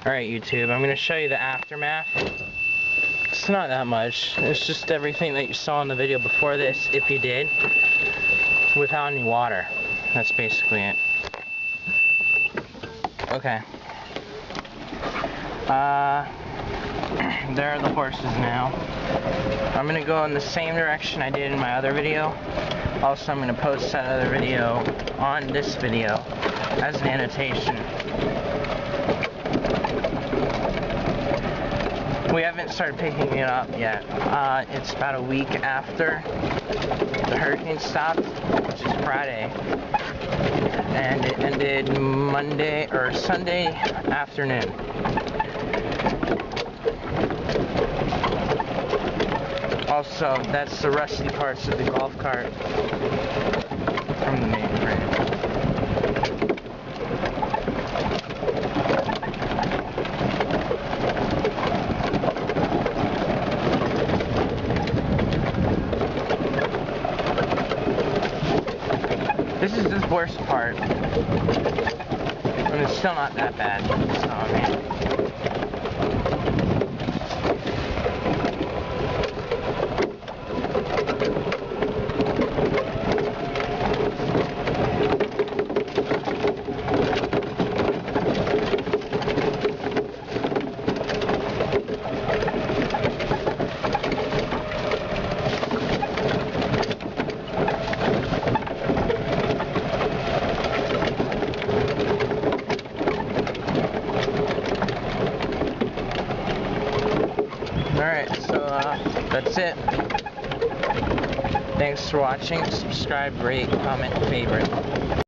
Alright YouTube, I'm going to show you the aftermath. It's not that much. It's just everything that you saw in the video before this, if you did, without any water. That's basically it. Okay. There are the horses now. I'm going to go in the same direction I did in my other video. Also, I'm going to post that other video on this video as an annotation. We haven't started picking it up yet. It's about a week after the hurricane stopped, which is Friday, and it ended Monday or Sunday afternoon. Also, that's the rusty parts of the golf cart from the main frame. This is the worst part, and it's still not that bad, so I mean. Alright, so that's it. Thanks for watching. Subscribe, rate, comment, favorite.